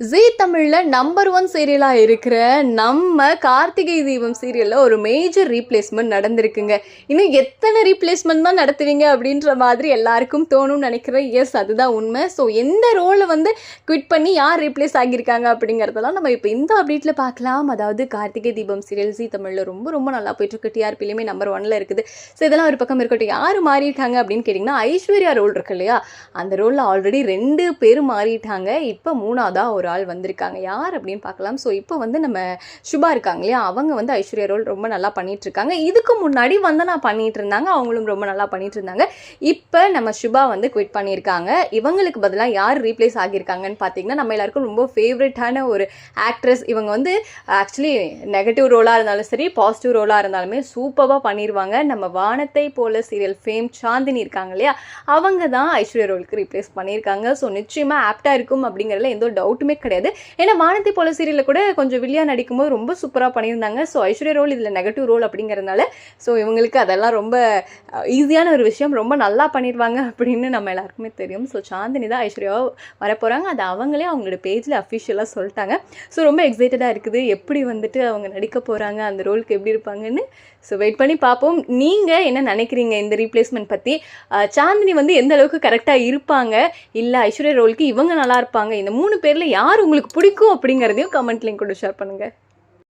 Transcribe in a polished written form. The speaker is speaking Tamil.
ஜீ தமிழ்ல நம்பர் 1 சீரியலா இருக்கிற நம்ம கார்த்திகை தீபம் சீரியல்ல ஒரு மேஜர் ரீப்ளேஸ்மெண்ட் நடந்திருக்குங்க. இன்னும் எத்தனை ரீப்ளேஸ்மெண்ட் தான் நடத்துவீங்க அப்படின்ற மாதிரி எல்லாருக்கும் தோணும்னு நினைக்கிறேன். எஸ், அதுதான் உண்மை. ஸோ எந்த ரோலை குவிட் பண்ணி யார் ரீப்ளேஸ் ஆகியிருக்காங்க அப்படிங்கிறதெல்லாம் நம்ம இப்போ இந்த அப்டேட்ல பார்க்கலாம். அதாவது கார்த்திகை தீபம் சீரியல் ஜீ தமிழ்ல ரொம்ப ரொம்ப நல்லா போயிட்டு இருக்கு. டிஆர்பிலையுமே நம்பர் 1ல இருக்குது. ஸோ இதெல்லாம் ஒரு பக்கம் இருக்கட்டும். யார் மாறியிருக்காங்க அப்படின்னு கேட்டிங்கன்னா, ஐஸ்வர்யா ரோல் இருக்கு இல்லையா, அந்த ரோலில் ஆல்ரெடி 2 பேர் மாறிட்டாங்க. இப்போ 3ஆவதா ஒரு ஆள் வந்திருக்காங்க. யார் அப்படின்னு பார்க்கலாம். ஸோ இப்போ நம்ம சுபா இருக்காங்க இல்லையா, அவங்க ஐஸ்வர்யா ரோல் ரொம்ப நல்லா பண்ணிட்டு இருக்காங்க. இதுக்கு முன்னாடி நான் பண்ணிட்டு இருந்தாங்க, அவங்களும் ரொம்ப நல்லா பண்ணிட்டு இருந்தாங்க. இப்போ நம்ம சுபா குவிட் பண்ணியிருக்காங்க. இவங்களுக்கு பதிலாக யார் ரீப்ளேஸ் ஆகியிருக்காங்கன்னு பார்த்தீங்கன்னா, நம்ம எல்லாருக்கும் ரொம்ப ஃபேவரட்டான ஒரு ஆக்ட்ரஸ். இவங்க ஆக்சுவலி நெகட்டிவ் ரோலாக இருந்தாலும் சரி, பாசிட்டிவ் ரோலாக இருந்தாலுமே சூப்பராக பண்ணிடுவாங்க. நம்ம வானத்தை போல சீரியல் ஃபேம் சாந்தினி இருக்காங்க இல்லையா, அவங்க தான் ஐஸ்வர்யா ரோலுக்கு ரீப்ளேஸ் பண்ணியிருக்காங்க. ஸோ நிச்சயமாக ஆப்டாக இருக்கும் அப்படிங்கிறதுல எந்த டவுட்டுமே கிடையாது. ஏன்னா வானத்தை போல சீரியலில் கூட கொஞ்சம் வில்லியா நடிக்கும்போது ரொம்ப சூப்பராக பண்ணியிருந்தாங்க. ஸோ ஐஸ்வர்யா ரோல் இதில் நெகட்டிவ் ரோல் அப்படிங்கிறதுனால ஸோ இவங்களுக்கு அதெல்லாம் ரொம்ப ஈஸியான ஒரு விஷயம், ரொம்ப நல்லா பண்ணிடுவாங்க அப்படின்னு நம்ம எல்லாருக்குமே தெரியும். ஸோ சாந்தினி தான் ஐஸ்வர்யாவாக வரப்போகிறாங்க. அது அவங்களே அவங்களோட பேஜில் அஃபிஷியலாக சொல்லிட்டாங்க. ஸோ ரொம்ப எக்ஸைட்டடாக இருக்குது, எப்படி அவங்க நடிக்க போகிறாங்க, அந்த ரோலுக்கு எப்படி இருப்பாங்கன்னு. ஸோ வெயிட் பண்ணி பார்ப்போம். நீங்கள் என்ன நினைக்கிறீங்க இந்த ரீப்ளேஸ்மெண்ட் பற்றி? சாந்தினி எந்த அளவுக்கு கரெக்டாக இருப்பாங்க, இல்லை ஐஸ்வர்யா ரோலுக்கு இவங்க நல்லா இருப்பாங்க, இந்த 3 பேரில் யார் உங்களுக்கு பிடிக்கும் அப்படிங்கிறதையும் கமெண்ட் லிங்க் கூட ஷேர் பண்ணுங்கள்.